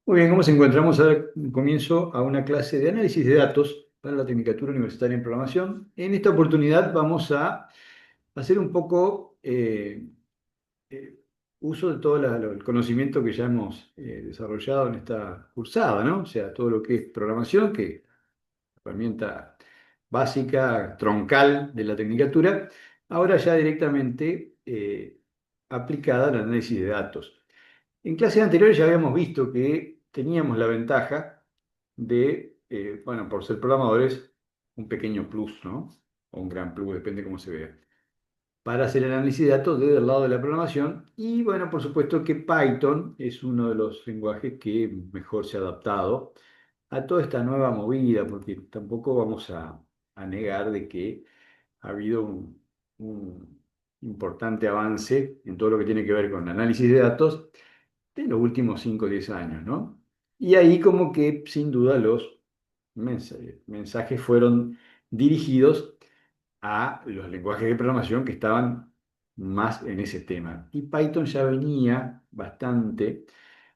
Muy bien, ¿cómo se encuentra? Vamos a dar comienzo a una clase de análisis de datos para la Tecnicatura Universitaria en Programación. En esta oportunidad vamos a hacer un poco eh, uso de todo el conocimiento que ya hemos desarrollado en esta cursada, ¿no? O sea, todo lo que es programación, que es herramienta básica, troncal de la Tecnicatura, ahora ya directamente aplicada al análisis de datos. En clases anteriores ya habíamos visto que teníamos la ventaja de, bueno, por ser programadores, un pequeño plus, ¿no? O un gran plus, depende cómo se vea, para hacer el análisis de datos desde el lado de la programación. Y bueno, por supuesto que Python es uno de los lenguajes que mejor se ha adaptado a toda esta nueva movida, porque tampoco vamos a negar de que ha habido un importante avance en todo lo que tiene que ver con análisis de datos de los últimos 5 o 10 años, ¿no? Y ahí como que sin duda los mensajes fueron dirigidos a los lenguajes de programación que estaban más en ese tema. Y Python ya venía bastante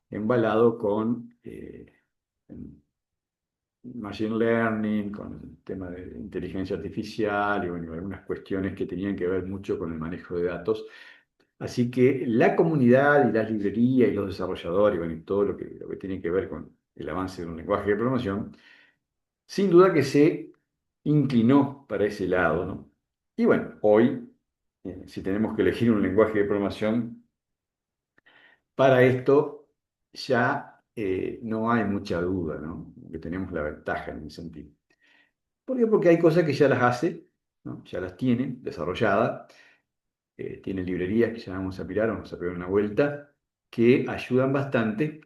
embalado con machine learning, con el tema de inteligencia artificial y bueno, algunas cuestiones que tenían que ver mucho con el manejo de datos. Así que la comunidad y las librerías y los desarrolladores, bueno, y todo lo que tiene que ver con el avance de un lenguaje de programación, sin duda que se inclinó para ese lado, ¿no? Y bueno, hoy, si tenemos que elegir un lenguaje de programación, para esto ya no hay mucha duda, ¿no? Que tenemos la ventaja en ese sentido. ¿Por qué? Porque hay cosas que ya las hace, ¿no? Ya las tiene desarrolladas, tiene librerías que ya vamos a pegar una vuelta, que ayudan bastante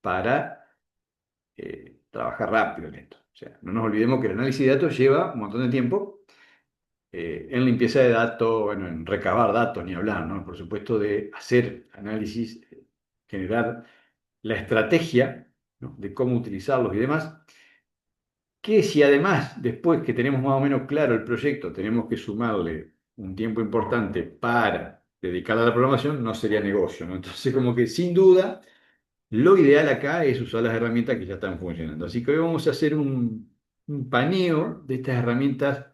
para trabajar rápido en esto. O sea, no nos olvidemos que el análisis de datos lleva un montón de tiempo en limpieza de datos, bueno, en recabar datos, ni hablar, ¿no? Por supuesto, de hacer análisis, generar la estrategia, ¿no? De cómo utilizarlos y demás, que si además, después que tenemos más o menos claro el proyecto, tenemos que sumarle un tiempo importante para dedicar a la programación, no sería negocio, ¿no? Entonces, como que sin duda, lo ideal acá es usar las herramientas que ya están funcionando. Así que hoy vamos a hacer un paneo de estas herramientas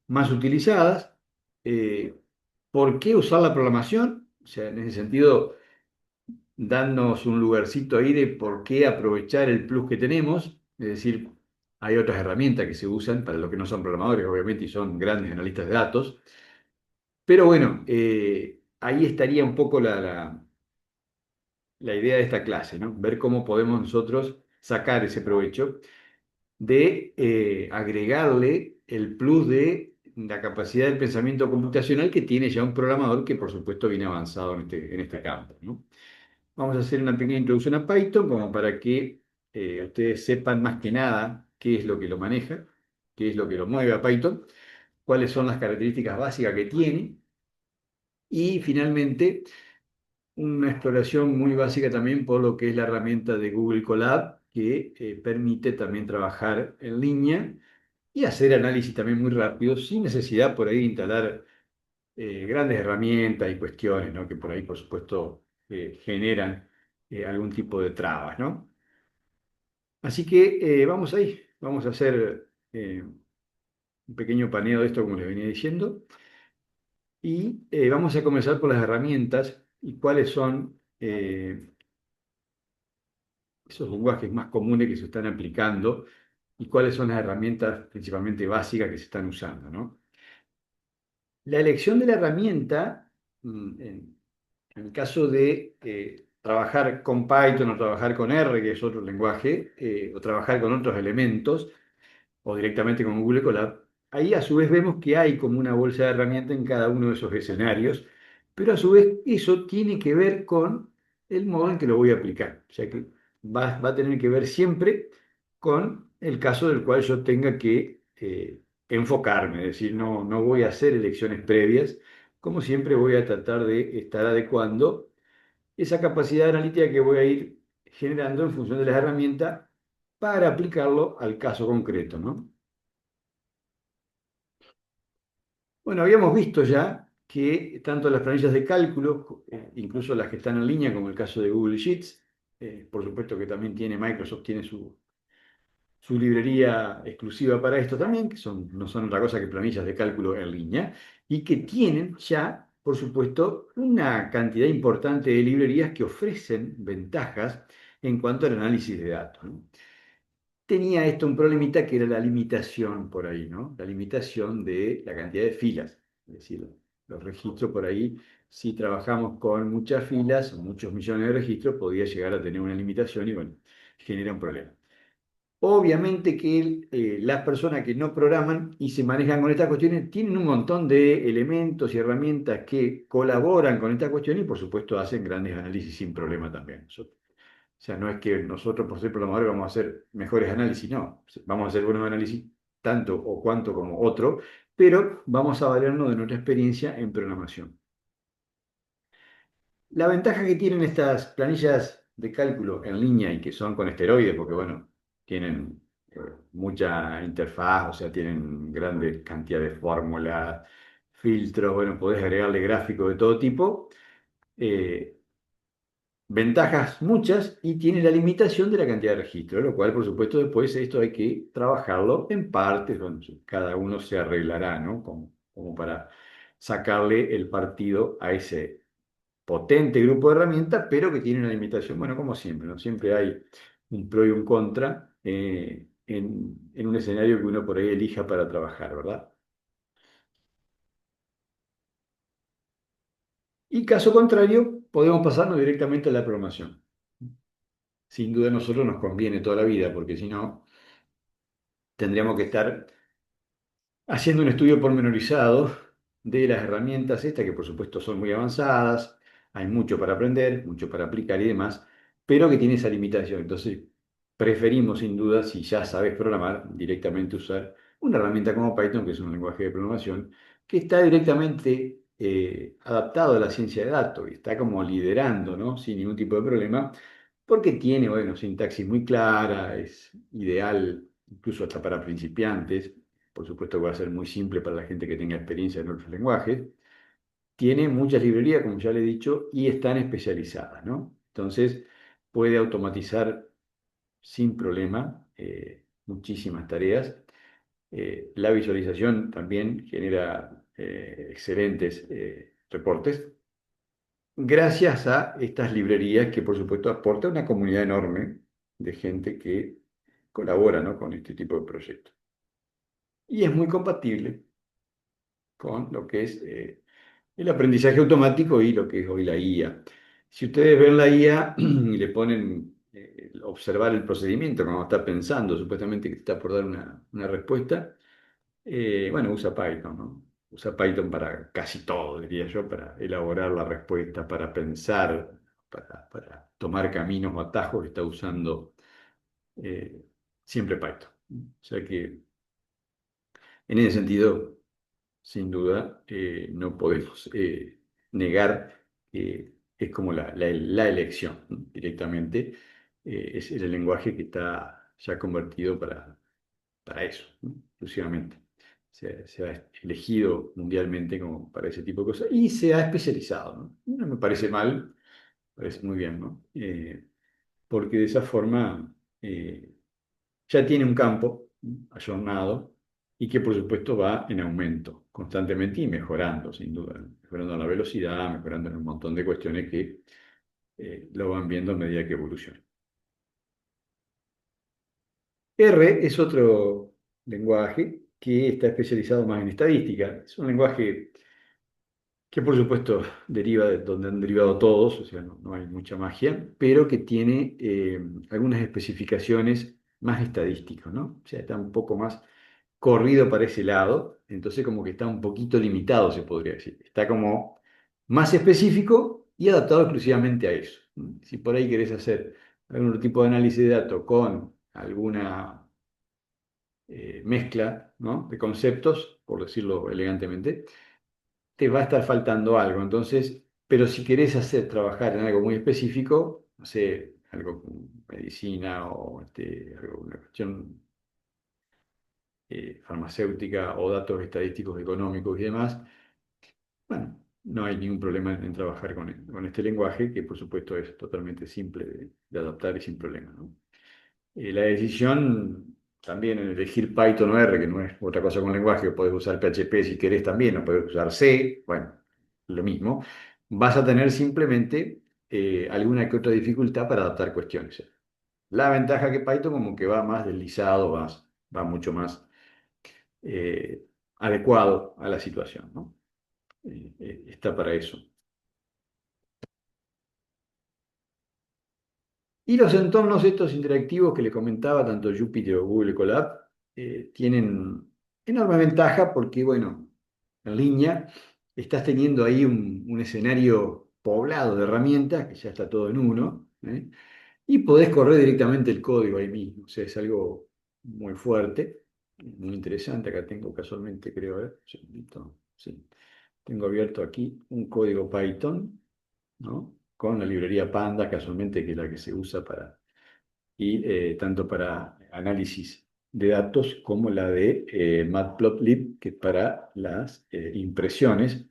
más utilizadas. Eh, ¿Por qué usar la programación? O sea, en ese sentido, darnos un lugarcito ahí de por qué aprovechar el plus que tenemos. Es decir, hay otras herramientas que se usan para los que no son programadores, obviamente, y son grandes analistas de datos. Pero bueno, ahí estaría un poco la idea de esta clase, ¿no? Ver cómo podemos nosotros sacar ese provecho de agregarle el plus de la capacidad del pensamiento computacional que tiene ya un programador que por supuesto viene avanzado en este campo, ¿no? Vamos a hacer una pequeña introducción a Python como para que ustedes sepan más que nada qué es lo que lo maneja, qué es lo que lo mueve a Python, cuáles son las características básicas que tiene y finalmente una exploración muy básica también por lo que es la herramienta de Google Colab que permite también trabajar en línea y hacer análisis también muy rápido sin necesidad por ahí de instalar grandes herramientas y cuestiones, ¿no? Que por ahí, por supuesto, generan algún tipo de trabas, ¿no? Así que vamos ahí, vamos a hacer un pequeño paneo de esto, como les venía diciendo, y vamos a comenzar por las herramientas y cuáles son esos lenguajes más comunes que se están aplicando y cuáles son las herramientas principalmente básicas que se están usando, ¿no? La elección de la herramienta, en el caso de trabajar con Python o trabajar con R, que es otro lenguaje, o trabajar con otros elementos, o directamente con Google Colab, ahí a su vez vemos que hay como una bolsa de herramientas en cada uno de esos escenarios, pero a su vez eso tiene que ver con el modo en que lo voy a aplicar. O sea que va a tener que ver siempre con el caso del cual yo tenga que enfocarme, es decir, no voy a hacer elecciones previas, como siempre voy a tratar de estar adecuando esa capacidad analítica que voy a ir generando en función de las herramientas para aplicarlo al caso concreto, ¿no? Bueno, habíamos visto ya que tanto las planillas de cálculo, incluso las que están en línea, como el caso de Google Sheets, Por supuesto que también tiene Microsoft, tiene su librería exclusiva para esto también, que no son otra cosa que planillas de cálculo en línea, y que tienen ya, por supuesto, una cantidad importante de librerías que ofrecen ventajas en cuanto al análisis de datos, ¿no? Tenía esto un problemita que era la limitación por ahí, ¿no? La limitación de la cantidad de filas. Es decir, los registros por ahí, si trabajamos con muchas filas o muchos millones de registros, podía llegar a tener una limitación y bueno, genera un problema. Obviamente que las personas que no programan y se manejan con estas cuestiones tienen un montón de elementos y herramientas que colaboran con estas cuestiones y por supuesto hacen grandes análisis sin problema también. O sea, no es que nosotros por ser programadores vamos a hacer mejores análisis, no. Vamos a hacer buenos análisis tanto o cuanto como otro, pero vamos a valernos de nuestra experiencia en programación. La ventaja que tienen estas planillas de cálculo en línea y que son con esteroides, porque bueno, tienen mucha interfaz, o sea, tienen grandes cantidades de fórmulas, filtros, bueno, podés agregarle gráficos de todo tipo. eh, Ventajas muchas y tiene la limitación de la cantidad de registros, lo cual, por supuesto, después esto hay que trabajarlo en partes, donde cada uno se arreglará, ¿no? Como para sacarle el partido a ese potente grupo de herramientas, pero que tiene una limitación, bueno, como siempre, ¿no? Siempre hay un pro y un contra en un escenario que uno por ahí elija para trabajar, ¿verdad? Y caso contrario, podemos pasarnos directamente a la programación. Sin duda a nosotros nos conviene toda la vida, porque si no, tendríamos que estar haciendo un estudio pormenorizado de las herramientas estas, que por supuesto son muy avanzadas, hay mucho para aprender, mucho para aplicar y demás, pero que tiene esa limitación. Entonces, preferimos sin duda, si ya sabes programar, directamente usar una herramienta como Python, que es un lenguaje de programación, que está directamente adaptado a la ciencia de datos y está como liderando, ¿no? Sin ningún tipo de problema, porque tiene, bueno, sintaxis muy clara, es ideal incluso hasta para principiantes. Por supuesto que va a ser muy simple para la gente que tenga experiencia en otros lenguajes. Tiene muchas librerías, como ya le he dicho, y están especializadas, ¿no? Entonces, puede automatizar sin problema muchísimas tareas. La visualización también genera excelentes reportes gracias a estas librerías que, por supuesto, aporta una comunidad enorme de gente que colabora, ¿no? Con este tipo de proyectos. Y es muy compatible con lo que es el aprendizaje automático y lo que es hoy la IA. Si ustedes ven la IA y le ponen observar el procedimiento, como está pensando, supuestamente que está por dar una respuesta, bueno, usa Python, ¿no? Usa Python para casi todo, diría yo, para elaborar la respuesta, para pensar, para tomar caminos o atajos, está usando eh, siempre Python. O sea que en ese sentido sin duda, no podemos negar que es como la elección, ¿no? Directamente. Es el lenguaje que está ya convertido para eso, ¿no? Exclusivamente. Se ha elegido mundialmente como para ese tipo de cosas y se ha especializado, ¿no? No me parece mal, me parece muy bien, ¿no? Porque de esa forma ya tiene un campo, ¿no? Ayornado y que por supuesto va en aumento constantemente y mejorando, sin duda, ¿no? Mejorando la velocidad, mejorando en un montón de cuestiones que lo van viendo a medida que evoluciona. R es otro lenguaje que está especializado más en estadística. Es un lenguaje que por supuesto deriva de donde han derivado todos, o sea, no hay mucha magia, pero que tiene algunas especificaciones más estadísticas, ¿no? O sea, está un poco más corrido para ese lado, entonces como que está un poquito limitado, se podría decir. Está como más específico y adaptado exclusivamente a eso. Si por ahí querés hacer algún tipo de análisis de datos con alguna mezcla, ¿no? De conceptos, por decirlo elegantemente, te va a estar faltando algo. Entonces, pero si querés hacer trabajar en algo muy específico, no sé, algo con medicina o una cuestión farmacéutica o datos estadísticos económicos y demás, bueno, no hay ningún problema en trabajar con este lenguaje, que por supuesto es totalmente simple de adaptar y sin problema, ¿no? La decisión también en elegir Python o R, que no es otra cosa con lenguaje, o podés usar PHP si querés también, o podés usar C, bueno, lo mismo, vas a tener simplemente alguna que otra dificultad para adaptar cuestiones. La ventaja que Python como que va más deslizado, va mucho más eh, adecuado a la situación, ¿no? Está para eso. Y los entornos estos interactivos que le comentaba, tanto Jupyter o Google Colab, tienen enorme ventaja porque, bueno, en línea estás teniendo ahí un escenario poblado de herramientas, que ya está todo en uno, ¿eh? Y podés correr directamente el código ahí mismo. O sea, es algo muy fuerte, muy interesante. Acá tengo casualmente, creo, un segundito, sí. Tengo abierto aquí un código Python, ¿no? Con la librería Panda, casualmente, que es la que se usa tanto para análisis de datos como la de Matplotlib, que es para las impresiones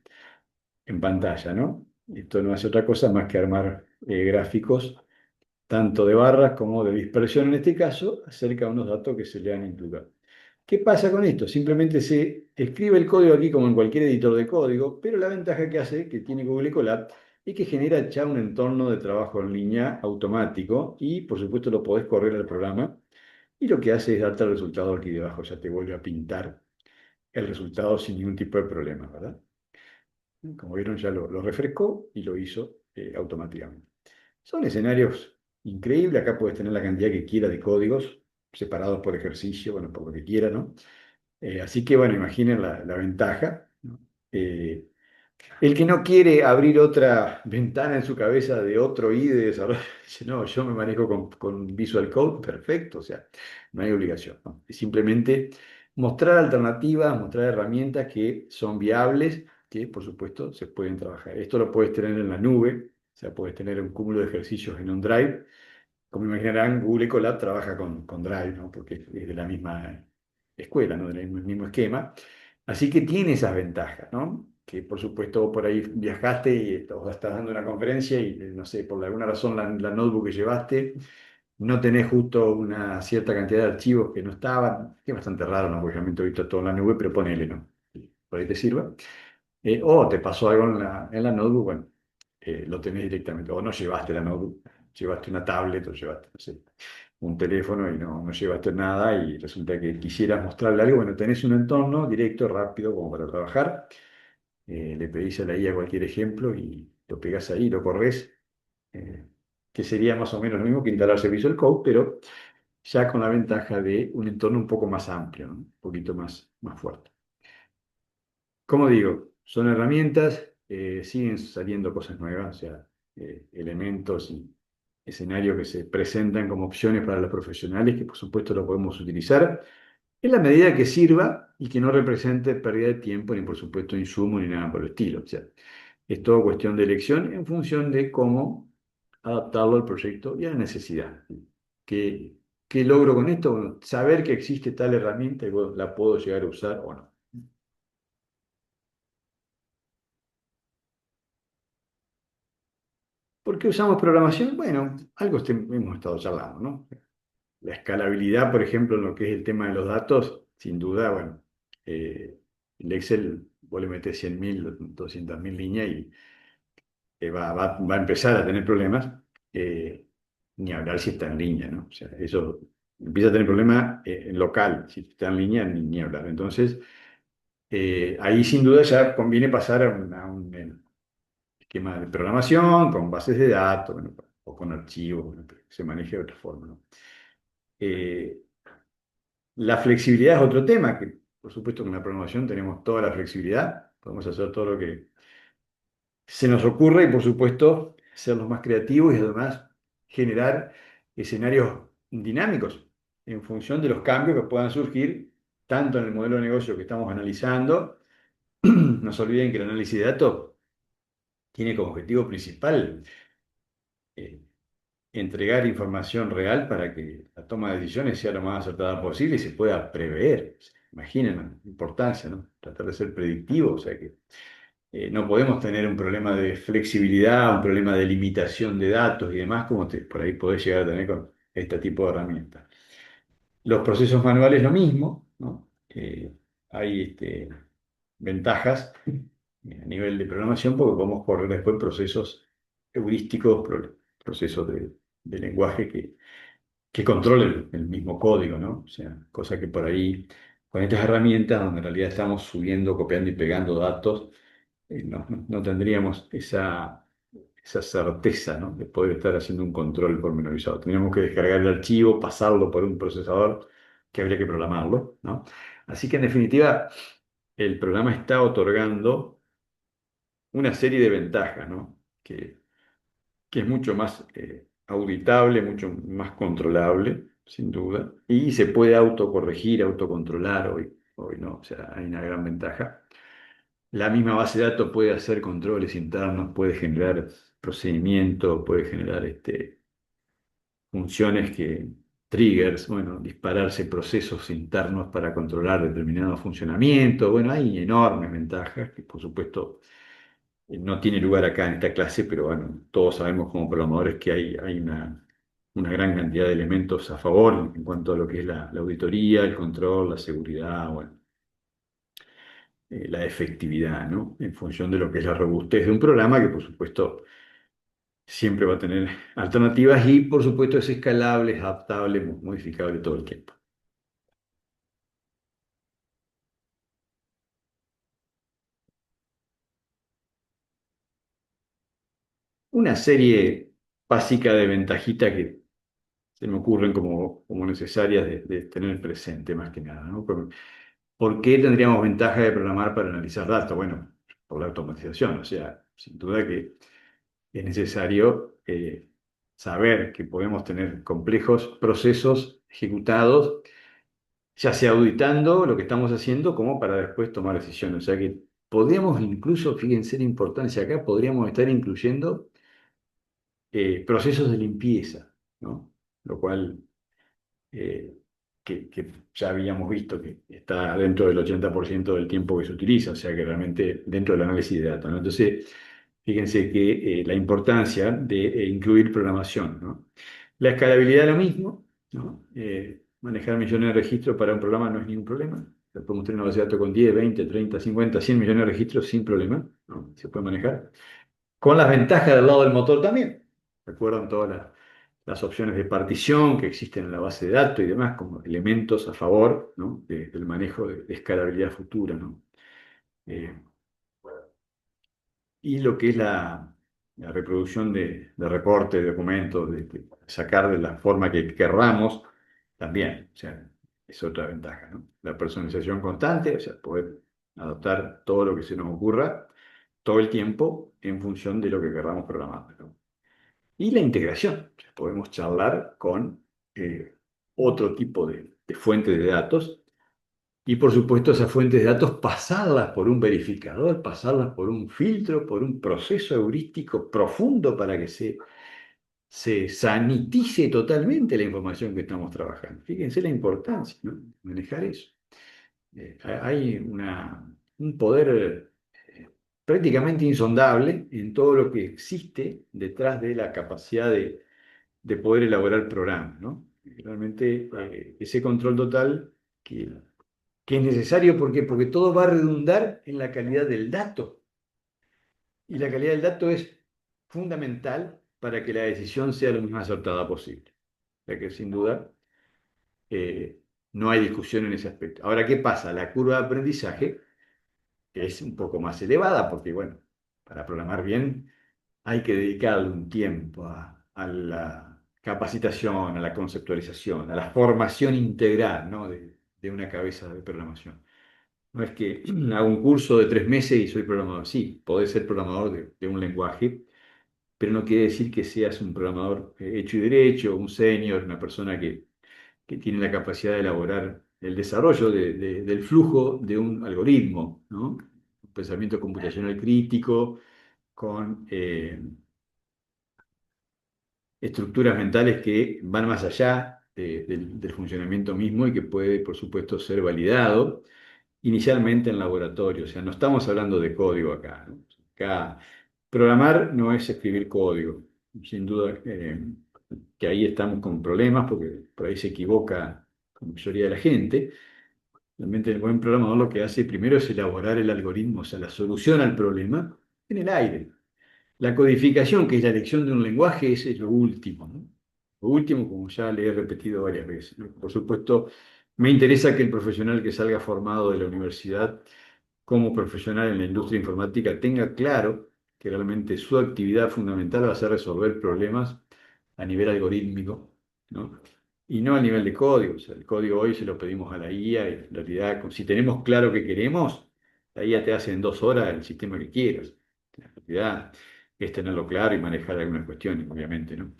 en pantalla, ¿no? Esto no hace otra cosa más que armar gráficos, tanto de barras como de dispersión en este caso, acerca de unos datos que se le han imputado. ¿Qué pasa con esto? Simplemente se escribe el código aquí como en cualquier editor de código, pero la ventaja que hace, que tiene Google Colab, es que genera ya un entorno de trabajo en línea automático y por supuesto lo podés correr al programa y lo que hace es darte el resultado aquí debajo, ya te vuelve a pintar el resultado sin ningún tipo de problema, ¿verdad? Como vieron ya lo refrescó y lo hizo automáticamente. Son escenarios increíbles, acá puedes tener la cantidad que quieras de códigos separados por ejercicio, bueno, por lo que quiera, ¿no? Así que, bueno, imaginen la ventaja, ¿no? El que no quiere abrir otra ventana en su cabeza de otro IDE de desarrollo, dice, no, yo me manejo con Visual Code, perfecto, o sea, no hay obligación, ¿no? Es simplemente mostrar alternativas, mostrar herramientas que son viables, que por supuesto se pueden trabajar. Esto lo puedes tener en la nube, o sea, puedes tener un cúmulo de ejercicios en un Drive. Como imaginarán, Google Colab trabaja con Drive, ¿no? Porque es de la misma escuela, ¿no? Del mismo esquema. Así que tiene esas ventajas, ¿no? Que por supuesto vos por ahí viajaste y o estás dando una conferencia y, no sé, por alguna razón la notebook que llevaste no tenés justo una cierta cantidad de archivos que no estaban, que es bastante raro, ¿no? Porque realmente he visto todo en la nube, pero ponele, ¿no? Por ahí te sirva. O te pasó algo en la notebook, bueno, lo tenés directamente. O no llevaste la notebook, llevaste una tablet o llevaste, no sé, un teléfono y no llevaste nada y resulta que quisieras mostrarle algo. Bueno, tenés un entorno directo, rápido, como para trabajar. Le pedís a la IA cualquier ejemplo y lo pegás ahí, lo corres, eh, que sería más o menos lo mismo que instalarse Visual Code, pero ya con la ventaja de un entorno un poco más amplio, ¿no? Un poquito más fuerte. Como digo, son herramientas, siguen saliendo cosas nuevas, o sea, elementos y escenarios que se presentan como opciones para los profesionales, que por supuesto lo podemos utilizar en la medida que sirva y que no represente pérdida de tiempo, ni por supuesto insumo, ni nada por el estilo. O sea, es todo cuestión de elección en función de cómo adaptarlo al proyecto y a la necesidad. ¿Qué, qué logro con esto? Bueno, saber que existe tal herramienta y bueno, la puedo llegar a usar o no. ¿Por qué usamos programación? Bueno, algo hemos estado charlando, ¿no? La escalabilidad, por ejemplo, en lo que es el tema de los datos, sin duda, bueno, el Excel, vos le metés 100.000, 200.000 líneas y va a empezar a tener problemas, eh, ni hablar si está en línea, ¿no? O sea, eso empieza a tener problemas en local, si está en línea, ni hablar. Entonces, ahí sin duda ya conviene pasar a un esquema de programación con bases de datos, bueno, o con archivos, bueno, que se maneje de otra forma, ¿no? Eh, la flexibilidad es otro tema, que por supuesto con la programación tenemos toda la flexibilidad, podemos hacer todo lo que se nos ocurre y por supuesto ser los más creativos y además generar escenarios dinámicos en función de los cambios que puedan surgir tanto en el modelo de negocio que estamos analizando. No se olviden que el análisis de datos tiene como objetivo principal eh, entregar información real para que la toma de decisiones sea lo más acertada posible y se pueda prever. Imaginen la importancia, ¿no? Tratar de ser predictivo, o sea que No podemos tener un problema de flexibilidad, un problema de limitación de datos y demás, como por ahí podés llegar a tener con este tipo de herramientas. Los procesos manuales lo mismo, ¿no? Hay ventajas a nivel de programación porque podemos correr después procesos heurísticos, procesos de lenguaje que controlen el mismo código, ¿no? O sea, cosa que por ahí, con estas herramientas, donde en realidad estamos subiendo, copiando y pegando datos, no tendríamos esa certeza, ¿no? De poder estar haciendo un control pormenorizado. Tendríamos que descargar el archivo, pasarlo por un procesador que habría que programarlo, ¿no? Así que en definitiva, el programa está otorgando una serie de ventajas, ¿no? Que es mucho más auditable, mucho más controlable, sin duda, y se puede autocorregir, autocontrolar hoy no, o sea, hay una gran ventaja. La misma base de datos puede hacer controles internos, puede generar procedimientos, puede generar funciones triggers, bueno, dispararse procesos internos para controlar determinado funcionamiento. Bueno, hay enormes ventajas que, por supuesto, no tiene lugar acá en esta clase, pero bueno, todos sabemos como programadores que hay una gran cantidad de elementos a favor en cuanto a lo que es la auditoría, el control, la seguridad, bueno, la efectividad, ¿no? En función de lo que es la robustez de un programa que, por supuesto, siempre va a tener alternativas y, por supuesto, es escalable, es adaptable, modificable todo el tiempo. Una serie básica de ventajitas que se me ocurren como necesarias de tener presente, más que nada, ¿no? ¿Por qué tendríamos ventaja de programar para analizar datos? Bueno, por la automatización, o sea, sin duda que es necesario saber que podemos tener complejos procesos ejecutados, ya sea auditando lo que estamos haciendo, como para después tomar decisiones. O sea que podríamos incluso, fíjense la importancia acá, podríamos estar incluyendo procesos de limpieza, ¿no? Lo cual que ya habíamos visto que está dentro del 80% del tiempo que se utiliza, o sea que realmente dentro del análisis de datos, ¿no? Entonces, fíjense que la importancia de incluir programación, ¿no? La escalabilidad lo mismo, ¿no? Manejar millones de registros para un programa no es ningún problema. Podemos tener una base de datos con 10, 20, 30, 50, 100 millones de registros sin problema, ¿no? Se puede manejar. Con las ventajas del lado del motor también. Recuerdan todas las opciones de partición que existen en la base de datos y demás como elementos a favor, ¿no? Del manejo de escalabilidad futura, ¿no? Eh, y lo que es la reproducción de reportes, de documentos, de sacar de la forma que querramos, también, o sea, es otra ventaja, ¿no? La personalización constante, o sea, poder adaptar todo lo que se nos ocurra todo el tiempo en función de lo que querramos programar, ¿no? Y la integración. O sea, podemos charlar con otro tipo de fuentes de datos y por supuesto esas fuentes de datos pasarlas por un verificador, pasarlas por un filtro, por un proceso heurístico profundo para que se sanitice totalmente la información que estamos trabajando. Fíjense la importancia, ¿no? Manejar eso. Hay un poder prácticamente insondable en todo lo que existe detrás de la capacidad de poder elaborar programas, ¿no? Realmente ese control total que, que es necesario porque todo va a redundar en la calidad del dato y la calidad del dato es fundamental para que la decisión sea lo más acertada posible. O sea que sin duda eh, no hay discusión en ese aspecto. Ahora, ¿qué pasa? La curva de aprendizaje es un poco más elevada porque, bueno, para programar bien hay que dedicarle un tiempo a la capacitación, a la conceptualización, a la formación integral, ¿no? de una cabeza de programación. No es que hago un curso de 3 meses y soy programador. Sí, podés ser programador de un lenguaje, pero no quiere decir que seas un programador hecho y derecho, un senior, una persona que tiene la capacidad de elaborar el desarrollo del flujo de un algoritmo, ¿no? Un pensamiento computacional crítico con estructuras mentales que van más allá del funcionamiento mismo y que puede, por supuesto, ser validado inicialmente en laboratorio. O sea, no estamos hablando de código acá, ¿no? Acá, programar no es escribir código. Sin duda que ahí estamos con problemas porque por ahí se equivoca la mayoría de la gente. Realmente el buen programador lo que hace primero es elaborar el algoritmo, o sea, la solución al problema en el aire. La codificación, que es la elección de un lenguaje, es lo último, ¿no? Lo último, como ya le he repetido varias veces, ¿no? Por supuesto, me interesa que el profesional que salga formado de la universidad como profesional en la industria informática tenga claro que realmente su actividad fundamental va a ser resolver problemas a nivel algorítmico, ¿no? Y no a nivel de código. O sea, el código hoy se lo pedimos a la IA y en realidad, si tenemos claro qué queremos, la IA te hace en 2 horas el sistema que quieras. La realidad es tenerlo claro y manejar algunas cuestiones, obviamente, ¿no?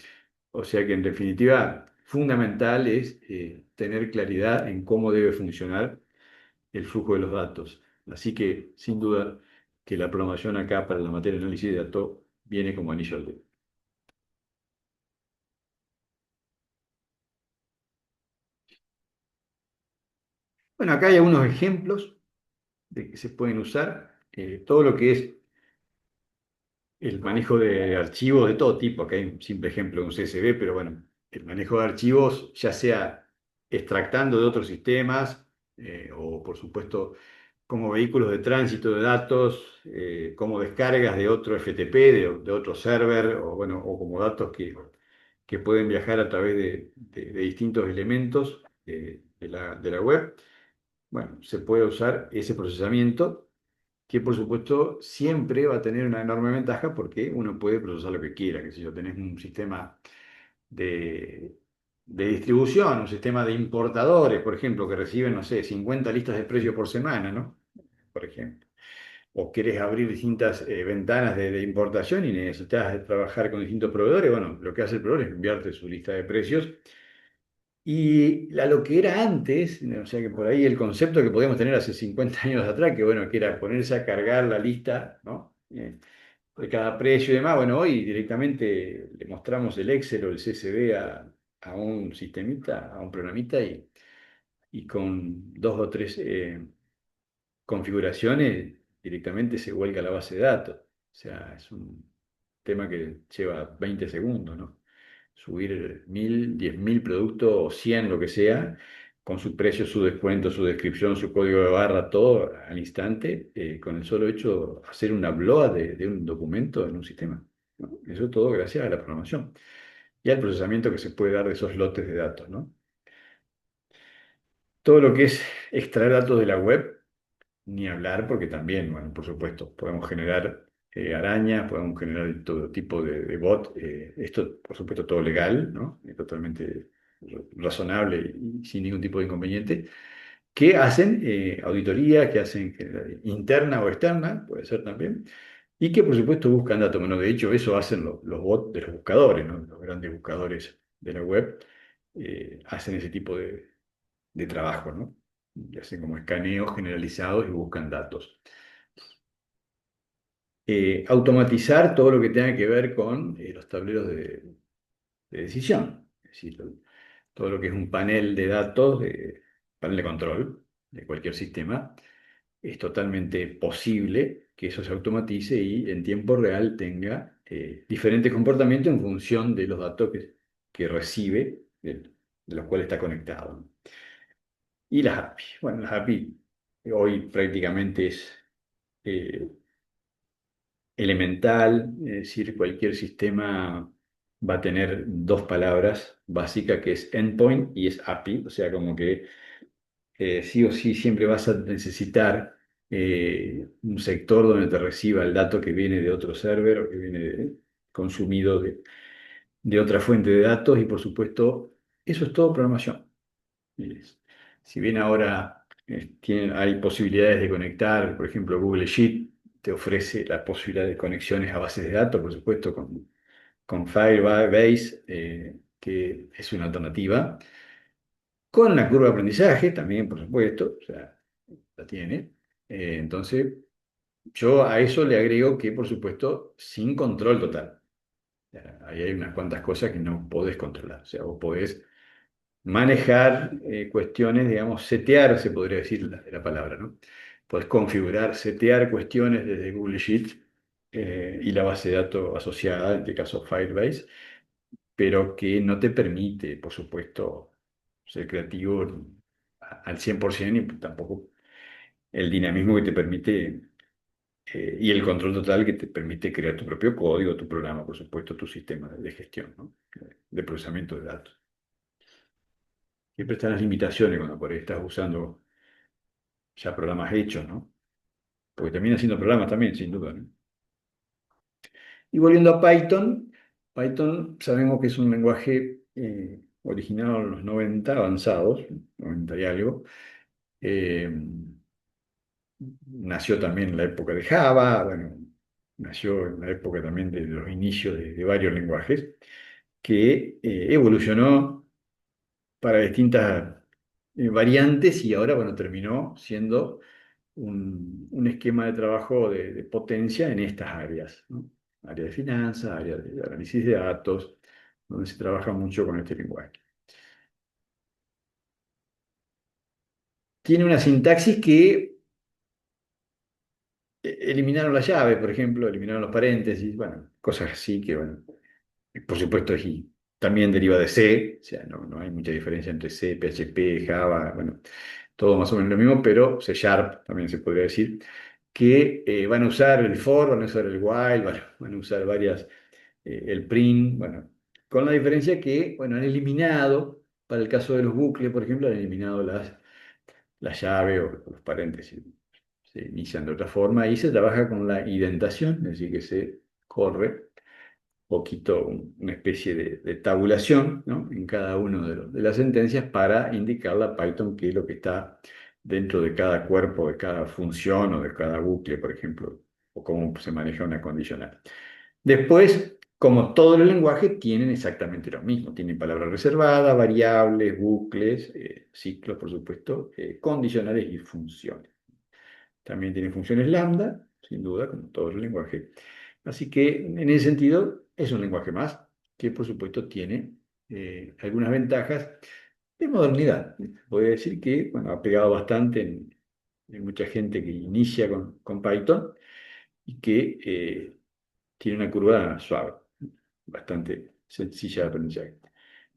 O sea que en definitiva, fundamental es tener claridad en cómo debe funcionar el flujo de los datos. Así que, sin duda, que la programación acá para la materia de análisis de datos viene como anillo al dedo. Bueno, acá hay algunos ejemplos de que se pueden usar. Todo lo que es el manejo de archivos de todo tipo. Acá hay un simple ejemplo de un CSV, pero bueno, el manejo de archivos, ya sea extractando de otros sistemas o, por supuesto, como vehículos de tránsito de datos, como descargas de otro FTP, de otro server, o, bueno, o como datos que pueden viajar a través de distintos elementos de la web. Bueno, se puede usar ese procesamiento que por supuesto siempre va a tener una enorme ventaja porque uno puede procesar lo que quiera, que si yo tenés un sistema de, de distribución, un sistema de importadores, por ejemplo, que reciben, no sé, 50 listas de precios por semana, ¿no? Por ejemplo. O querés abrir distintas ventanas de importación y necesitas trabajar con distintos proveedores, bueno, lo que hace el proveedor es enviarte su lista de precios y lo que era antes, o sea que por ahí el concepto que podíamos tener hace 50 años atrás, que bueno, que era ponerse a cargar la lista, ¿no? De cada precio y demás, bueno, hoy directamente le mostramos el Excel o el CSV a un sistemita, a un programita y con dos o tres configuraciones directamente se vuelca a la base de datos. O sea, es un tema que lleva 20 segundos, ¿no? Subir 1000, 10.000 productos o 100, lo que sea, con su precio, su descuento, su descripción, su código de barra, todo al instante, con el solo hecho de hacer una upload de un documento en un sistema, ¿no? Eso todo gracias a la programación y al procesamiento que se puede dar de esos lotes de datos, ¿no? Todo lo que es extraer datos de la web, ni hablar, porque también, bueno, por supuesto, podemos generar arañas, podemos generar todo tipo de bot. Esto, por supuesto, todo legal, ¿no? Totalmente razonable y sin ningún tipo de inconveniente. Que hacen auditoría, que hacen interna o externa, puede ser también, y que, por supuesto, buscan datos. Bueno, de hecho, eso hacen los bots de los buscadores, ¿no? Los grandes buscadores de la web hacen ese tipo de trabajo, ¿no? Y hacen como escaneos generalizados y buscan datos. Automatizar todo lo que tenga que ver con los tableros de decisión, es decir, todo lo que es un panel de datos, panel de control de cualquier sistema, es totalmente posible que eso se automatice y en tiempo real tenga diferentes comportamientos en función de los datos que recibe, de los cuales está conectado. Y las API. Bueno, las API hoy prácticamente es eh, elemental, es decir, cualquier sistema va a tener dos palabras básicas que es endpoint y es API, o sea, como que sí o sí siempre vas a necesitar un sector donde te reciba el dato que viene de otro server o que viene consumido de otra fuente de datos y por supuesto eso es todo programación. Es- Si bien ahora hay posibilidades de conectar, por ejemplo, Google Sheet te ofrece la posibilidad de conexiones a bases de datos, por supuesto, con Firebase, que es una alternativa, con la curva de aprendizaje también, por supuesto, o sea, la tiene. Entonces, yo a eso le agrego que, por supuesto, sin control total. Ahí hay unas cuantas cosas que no podés controlar. O sea, vos podés manejar cuestiones, digamos, setear, se podría decir la palabra, ¿no? Puedes configurar, setear cuestiones desde Google Sheets y la base de datos asociada, en este caso Firebase, pero que no te permite, por supuesto, ser creativo al 100% y tampoco el dinamismo que te permite y el control total que te permite crear tu propio código, tu programa, por supuesto, tu sistema de gestión, ¿no? De procesamiento de datos. Siempre están las limitaciones cuando por ahí estás usando ya programas hechos, ¿no? Porque termina siendo programas también, sin duda, ¿no? Y volviendo a Python, Python sabemos que es un lenguaje originado en los 90 avanzados, 90 y algo. Eh, Nació también en la época de Java, bueno, nació en la época también de los inicios de varios lenguajes, que evolucionó para distintas variantes y ahora, bueno, terminó siendo un esquema de trabajo de potencia en estas áreas, ¿no? Área de finanzas, área de análisis de datos, donde se trabaja mucho con este lenguaje. Tiene una sintaxis que eliminaron la llave, por ejemplo, eliminaron los paréntesis, bueno, cosas así que, bueno, por supuesto, y también deriva de C, o sea, no hay mucha diferencia entre C, PHP, Java, bueno, todo más o menos lo mismo, pero C Sharp también se podría decir, que van a usar el for, van a usar el while, van a usar varias, el print, bueno, con la diferencia que, bueno, han eliminado, para el caso de los bucles, por ejemplo, han eliminado la llave o los paréntesis, se inician de otra forma y se trabaja con la indentación, es decir, que se corre poquito una especie de tabulación, ¿no? En cada una de las sentencias para indicarle a Python qué es lo que está dentro de cada cuerpo, de cada función o de cada bucle, por ejemplo, o cómo se maneja una condicional. Después, como todos los lenguajes, tienen exactamente lo mismo. Tienen palabras reservadas, variables, bucles, ciclos, por supuesto, condicionales y funciones. También tiene funciones lambda, sin duda, como todos los lenguajes. Así que en ese sentido es un lenguaje más que por supuesto tiene algunas ventajas de modernidad. Voy a decir que bueno, ha pegado bastante en mucha gente que inicia con Python y que tiene una curva suave, bastante sencilla de aprendizaje.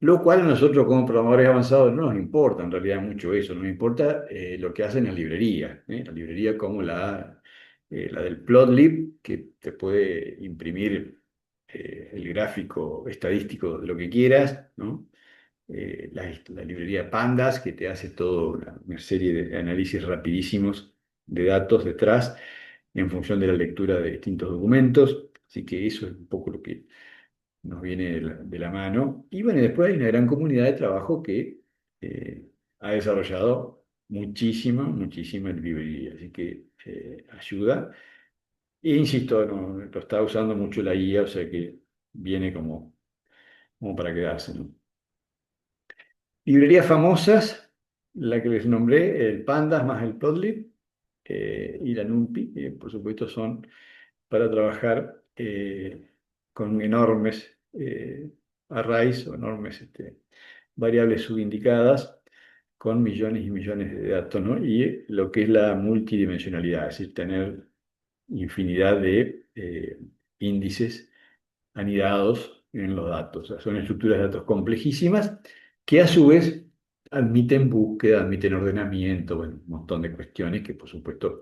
Lo cual a nosotros como programadores avanzados no nos importa en realidad mucho eso, nos importa lo que hacen las librerías, ¿eh? La librería como la del Plotlib, que te puede imprimir el gráfico estadístico de lo que quieras, ¿no? La librería Pandas, que te hace toda una serie de análisis rapidísimos de datos detrás en función de la lectura de distintos documentos. Así que eso es un poco lo que nos viene de la mano. Y bueno, después hay una gran comunidad de trabajo que ha desarrollado muchísima librería, así que ayuda. E insisto, lo está usando mucho la IA, o sea que viene como para quedarse, ¿no? Librerías famosas, la que les nombré, el Pandas más el Plotly y la NumPy, que por supuesto son para trabajar con enormes arrays o enormes variables subindicadas con millones y millones de datos, ¿no? Y lo que es la multidimensionalidad, es decir, tener infinidad de índices anidados en los datos. O sea, son estructuras de datos complejísimas que a su vez admiten búsqueda, admiten ordenamiento, bueno, un montón de cuestiones que por supuesto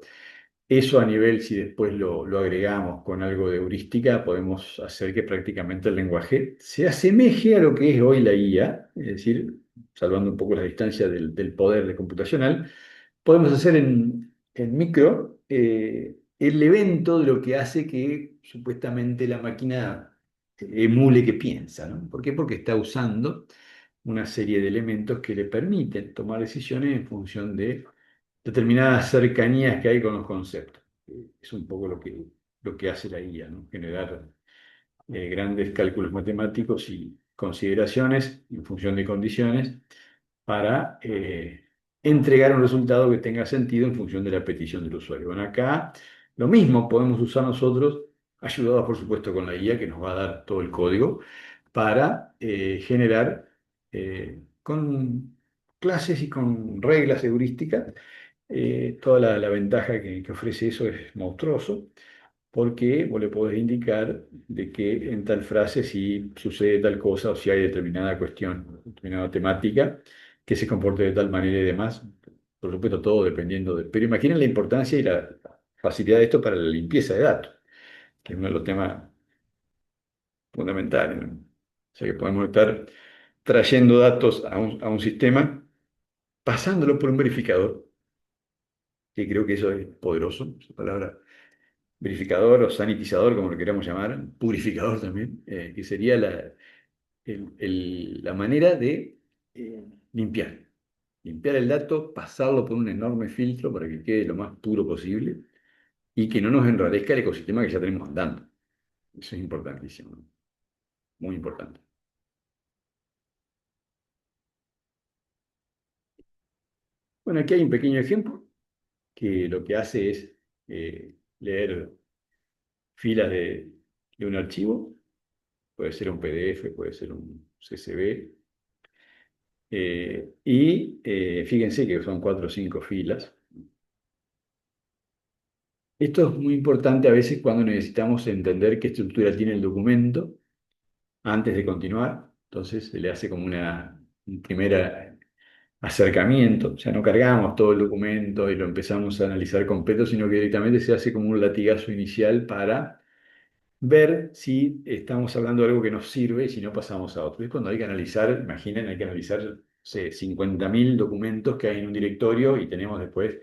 eso a nivel, si después lo agregamos con algo de heurística, podemos hacer que prácticamente el lenguaje se asemeje a lo que es hoy la IA, es decir, salvando un poco la distancia del poder de computacional, podemos hacer en micro el evento de lo que hace que supuestamente la máquina emule que piensa, ¿no? ¿Por qué? Porque está usando una serie de elementos que le permiten tomar decisiones en función de determinadas cercanías que hay con los conceptos. Es un poco lo que hace la IA, ¿no? Generar grandes cálculos matemáticos y consideraciones en función de condiciones para entregar un resultado que tenga sentido en función de la petición del usuario. Bueno, acá lo mismo podemos usar nosotros, ayudados por supuesto con la IA que nos va a dar todo el código, para generar con clases y con reglas heurísticas. Toda la ventaja que ofrece eso es monstruoso, porque vos le podés indicar de que en tal frase si sucede tal cosa o si hay determinada cuestión, determinada temática que se comporte de tal manera y demás. Por supuesto, todo dependiendo de... Pero imaginen la importancia y la facilidad de esto para la limpieza de datos, que es uno de los temas fundamentales, ¿no? O sea que podemos estar trayendo datos a un sistema, pasándolo por un verificador, que creo que eso es poderoso, esa palabra verificador o sanitizador, como lo queramos llamar, purificador también, que sería la manera de limpiar. Limpiar el dato, pasarlo por un enorme filtro para que quede lo más puro posible y que no nos enrarezca el ecosistema que ya tenemos andando. Eso es importantísimo, ¿no? Muy importante. Bueno, aquí hay un pequeño ejemplo que lo que hace es leer filas de un archivo, puede ser un PDF, puede ser un CSV, fíjense que son cuatro o cinco filas. Esto es muy importante a veces cuando necesitamos entender qué estructura tiene el documento antes de continuar. Entonces se le hace como un primer acercamiento. O sea, no cargamos todo el documento y lo empezamos a analizar completo, sino que directamente se hace como un latigazo inicial para ver si estamos hablando de algo que nos sirve y si no pasamos a otro. Es cuando hay que analizar, imaginen, hay que analizar, no sé, 50.000 documentos que hay en un directorio y tenemos después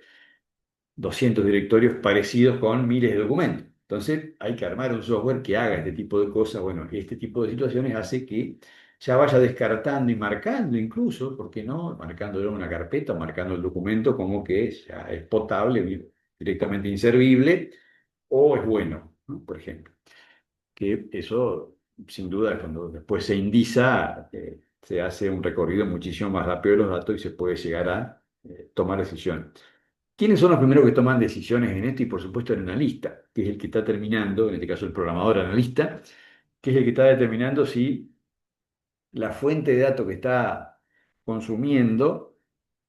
200 directorios parecidos con miles de documentos. Entonces hay que armar un software que haga este tipo de cosas. Bueno, este tipo de situaciones hace que ya vaya descartando y marcando incluso, ¿por qué no? Marcándolo en una carpeta, marcando el documento como que ya es potable, directamente inservible o es bueno, ¿no? Por ejemplo. Que eso, sin duda, cuando después se indiza, se hace un recorrido muchísimo más rápido de los datos y se puede llegar a tomar decisiones. ¿Quiénes son los primeros que toman decisiones en esto? Y por supuesto el analista, que es el que está terminando, en este caso el programador analista, que es el que está determinando si la fuente de datos que está consumiendo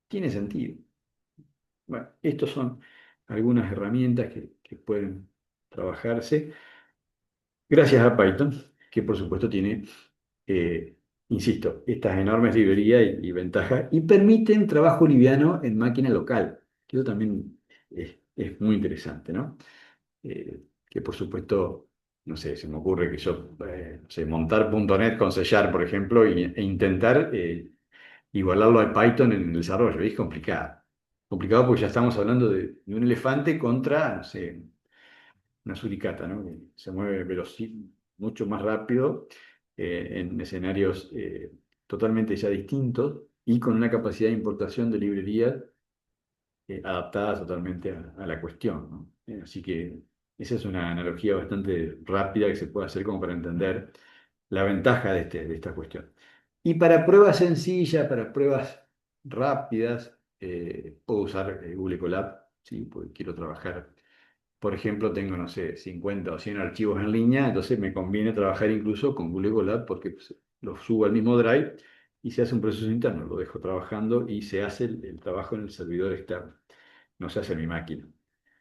tiene sentido. Bueno, estas son algunas herramientas que pueden trabajarse gracias a Python, que por supuesto tiene, eh, insisto, estas enormes librerías y ventajas y permiten trabajo liviano en máquina local, que eso también es muy interesante, ¿no? Que por supuesto, no sé, se me ocurre que yo, no sé, montar .NET con C Sharp, por ejemplo, e intentar igualarlo al Python en el desarrollo. Es complicado. Complicado porque ya estamos hablando de un elefante contra, no sé, una suricata, ¿no? Que se mueve mucho más rápido en escenarios totalmente ya distintos y con una capacidad de importación de librerías adaptadas totalmente a la cuestión, ¿no? Así que esa es una analogía bastante rápida que se puede hacer como para entender la ventaja de esta cuestión. Y para pruebas sencillas, para pruebas rápidas, puedo usar Google Colab, ¿sí? Porque quiero trabajar. Por ejemplo, tengo, no sé, 50 o 100 archivos en línea, entonces me conviene trabajar incluso con Google Colab porque pues, los subo al mismo Drive y se hace un proceso interno, lo dejo trabajando y se hace el trabajo en el servidor externo, no se hace en mi máquina.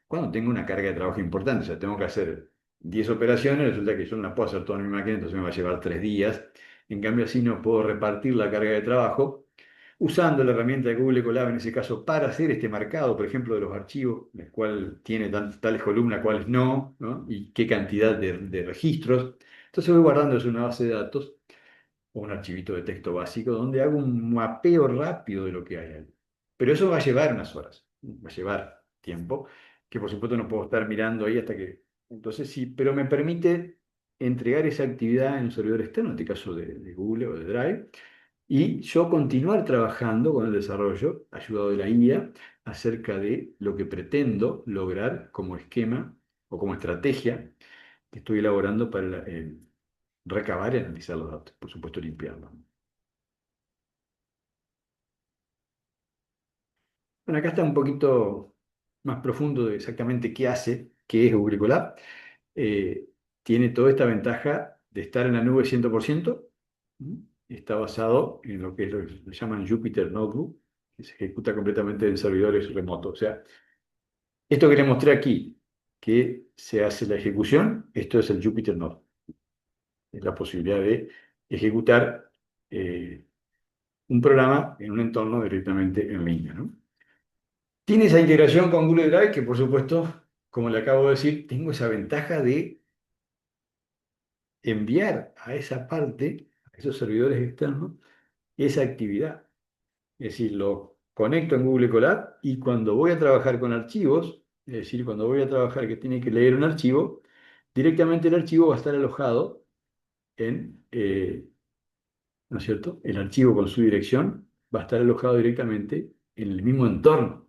Cuando tengo una carga de trabajo importante, o sea, tengo que hacer 10 operaciones, resulta que yo no las puedo hacer todas en mi máquina, entonces me va a llevar 3 días. En cambio, así no puedo repartir la carga de trabajo usando la herramienta de Google Colab en ese caso para hacer este marcado, por ejemplo, de los archivos, el cual tiene tales columnas, cuáles no, ¿no? Y qué cantidad de registros. Entonces voy guardando eso en una base de datos o un archivito de texto básico donde hago un mapeo rápido de lo que hay ahí. Pero eso va a llevar unas horas, va a llevar tiempo, que por supuesto no puedo estar mirando ahí hasta que... Entonces sí, pero me permite entregar esa actividad en un servidor externo, en este caso de Google o de Drive, y yo continuar trabajando con el desarrollo, ayudado de la IA, acerca de lo que pretendo lograr como esquema o como estrategia que estoy elaborando para recabar y analizar los datos, por supuesto limpiarlos. Bueno, acá está un poquito más profundo de exactamente qué hace, qué es Google Colab. Eh, Tiene toda esta ventaja de estar en la nube 100%. ¿Mm? está basado en lo que se llaman Jupyter Notebook, que se ejecuta completamente en servidores remotos. O sea, esto que le mostré aquí, que se hace la ejecución, esto es el Jupyter Notebook. Es la posibilidad de ejecutar un programa en un entorno directamente en línea, ¿no? Tiene esa integración con Google Drive que, por supuesto, como le acabo de decir, tengo esa ventaja de enviar a esa parte, a esos servidores externos, esa actividad. Es decir, lo conecto en Google Colab y cuando voy a trabajar con archivos, es decir, cuando voy a trabajar que tiene que leer un archivo, directamente el archivo va a estar alojado en, ¿no es cierto? El archivo con su dirección va a estar alojado directamente en el mismo entorno.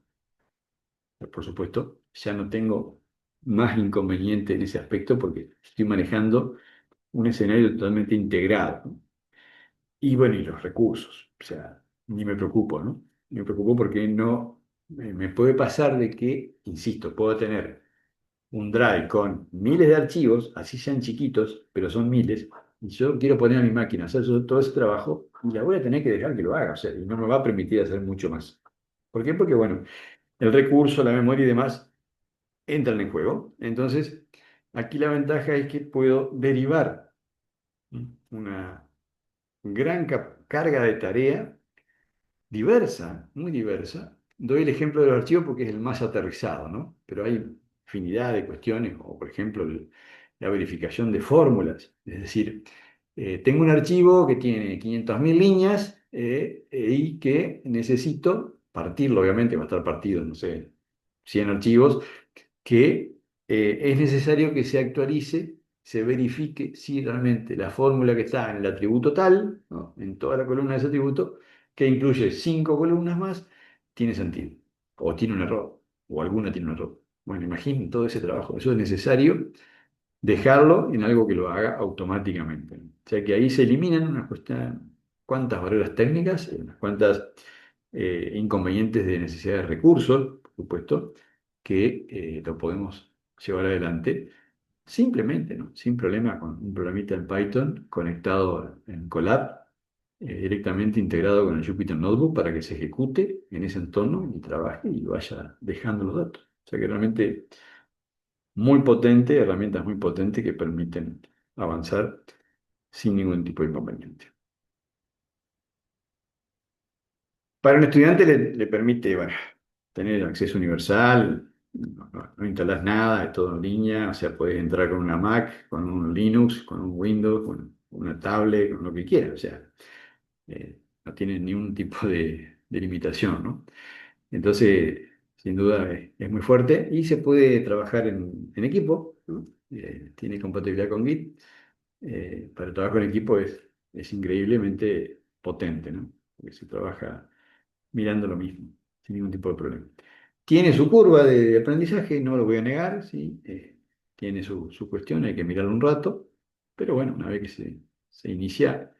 Por supuesto, ya no tengo más inconveniente en ese aspecto porque estoy manejando un escenario totalmente integrado, ¿no? Y bueno, y los recursos, o sea, ni me preocupo, ¿no? Ni me preocupo porque no me puede pasar de que, insisto, puedo tener un drive con miles de archivos, así sean chiquitos, pero son miles, y yo quiero poner a mi máquina a hacer todo ese trabajo y la voy a tener que dejar que lo haga, o sea, y no me va a permitir hacer mucho más. ¿Por qué? Porque, bueno, el recurso, la memoria y demás entran en juego. Entonces, aquí la ventaja es que puedo derivar, ¿sí?, una gran carga de tarea diversa, muy diversa. Doy el ejemplo de los archivos porque es el más aterrizado, ¿no? Pero hay infinidad de cuestiones, o por ejemplo, la verificación de fórmulas. Es decir, tengo un archivo que tiene 500.000 líneas y que necesito partirlo, obviamente, va a estar partido, no sé, 100 archivos, que es necesario que se actualice, se verifique si realmente la fórmula que está en el atributo tal, ¿no?, en toda la columna de ese atributo, que incluye 5 columnas más, tiene sentido, o tiene un error, o alguna tiene un error. Bueno, imaginen todo ese trabajo. Eso es necesario dejarlo en algo que lo haga automáticamente, ¿no? O sea que ahí se eliminan cuantas barreras técnicas, unas cuantas inconvenientes de necesidad de recursos, por supuesto, que lo podemos llevar adelante simplemente, ¿no? Sin problema, con un programita en Python conectado en Colab, directamente integrado con el Jupyter Notebook para que se ejecute en ese entorno y trabaje y vaya dejando los datos. O sea que realmente muy potente, herramientas muy potentes que permiten avanzar sin ningún tipo de inconveniente. Para un estudiante le permite, bueno, tener acceso universal, no instalás nada, es todo en línea, o sea, puedes entrar con una Mac, con un Linux, con un Windows, con una tablet, con lo que quieras, o sea, no tiene ningún tipo de limitación, ¿no? Entonces, sin duda es muy fuerte y se puede trabajar en equipo, ¿no? Tiene compatibilidad con Git. Para trabajar en equipo es increíblemente potente, ¿no? Porque se trabaja mirando lo mismo, sin ningún tipo de problema. Tiene su curva de aprendizaje, no lo voy a negar, sí, tiene su cuestión, hay que mirarlo un rato, pero bueno, una vez que se inicia,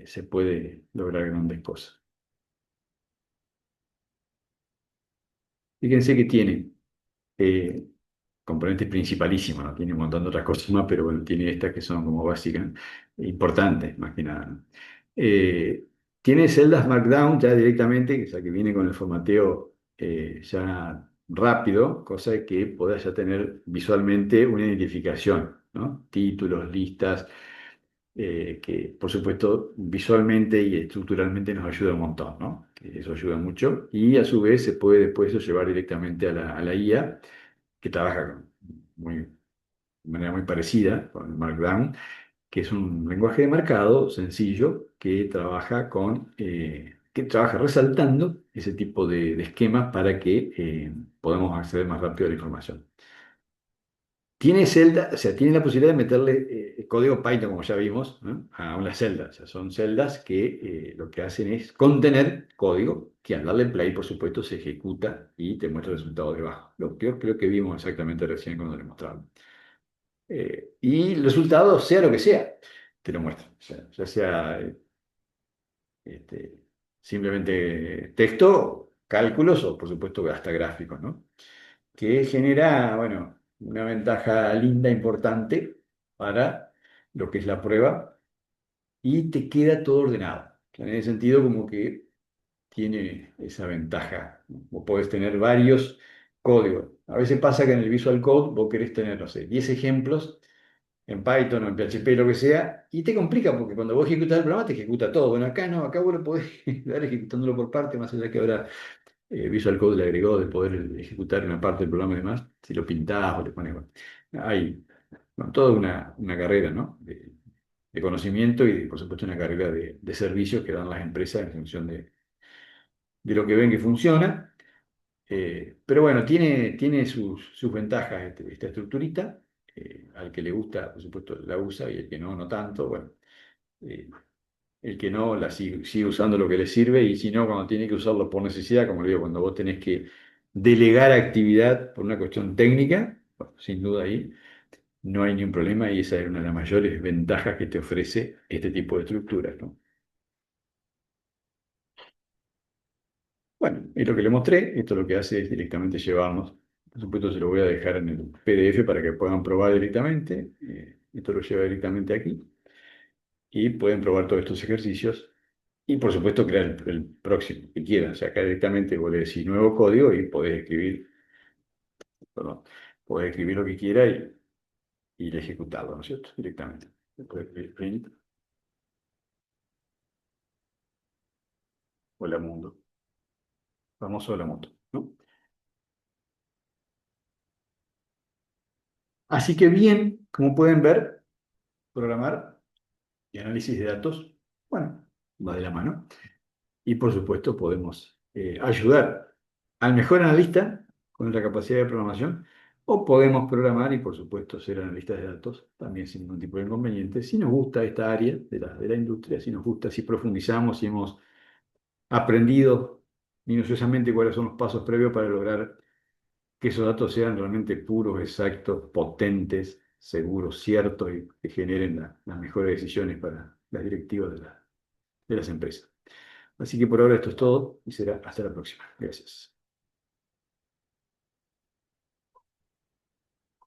se puede lograr grandes cosas. Fíjense que tiene eh, componentes principalísimos, ¿no? Tiene un montón de otras cosas más, pero bueno, tiene estas que son como básicas, importantes más que nada, ¿no? Eh, Tiene celdas Markdown ya directamente, o sea que viene con el formateo ya rápido, cosa que podás ya tener visualmente una identificación, ¿no? Títulos, listas, que por supuesto visualmente y estructuralmente nos ayuda un montón, ¿no? Que eso ayuda mucho y a su vez se puede después eso llevar directamente a la IA que trabaja de manera muy parecida con el Markdown, que es un lenguaje de marcado sencillo que trabaja resaltando ese tipo de esquemas para que podamos acceder más rápido a la información. Tiene celda, o sea, tiene la posibilidad de meterle código Python, como ya vimos, ¿no?, a una celda. O sea, son celdas que lo que hacen es contener código que al darle play, por supuesto, se ejecuta y te muestra el resultado debajo. Lo que yo creo que vimos exactamente recién cuando le mostraron. Y el resultado, sea lo que sea, te lo muestra. O sea, ya sea este, simplemente texto, cálculos o, por supuesto, hasta gráficos, ¿no? Que genera, bueno, una ventaja linda, importante para lo que es la prueba, y te queda todo ordenado. O sea, en ese sentido, como que tiene esa ventaja. Vos podés tener varios códigos. A veces pasa que en el Visual Code vos querés tener, no sé, 10 ejemplos en Python o en PHP, lo que sea, y te complica porque cuando vos ejecutas el programa te ejecuta todo. Bueno, acá no, acá vos lo podés dar ejecutándolo por parte, más allá que ahora Visual Code le agregó de poder ejecutar una parte del programa y demás, si lo pintás o le pones. Bueno, hay toda una carrera, ¿no? De conocimiento y, por supuesto, una carrera de servicios que dan las empresas en función de lo que ven que funciona. Pero bueno, tiene sus ventajas esta estructurita. Al que le gusta, por supuesto, la usa y el que no, no tanto. Bueno, eh, el que no, la sigue usando lo que le sirve y si no, cuando tiene que usarlo por necesidad, como le digo, cuando vos tenés que delegar actividad por una cuestión técnica, bueno, sin duda ahí no hay ningún problema y esa es una de las mayores ventajas que te ofrece este tipo de estructuras, ¿no? Bueno, y lo que le mostré, esto lo que hace es directamente llevarnos, por supuesto se lo voy a dejar en el PDF para que puedan probar directamente, esto lo lleva directamente aquí y pueden probar todos estos ejercicios y por supuesto crear el próximo que quieran, o sea, acá directamente vos le decís nuevo código y podés escribir, perdón, podés escribir lo que quiera y ejecutarlo, ¿no es cierto? Directamente. Podés escribir print, hola mundo, famoso hola mundo, ¿no? Así que bien, como pueden ver, programar y análisis de datos, bueno, va de la mano. Y por supuesto podemos ayudar al mejor analista con la capacidad de programación o podemos programar y por supuesto ser analistas de datos también sin ningún tipo de inconveniente. Si nos gusta esta área de la industria, si nos gusta, si profundizamos, si hemos aprendido minuciosamente cuáles son los pasos previos para lograr que esos datos sean realmente puros, exactos, potentes, seguros, ciertos y que generen las mejores decisiones para las directivas de las empresas. Así que por ahora esto es todo y será hasta la próxima. Gracias.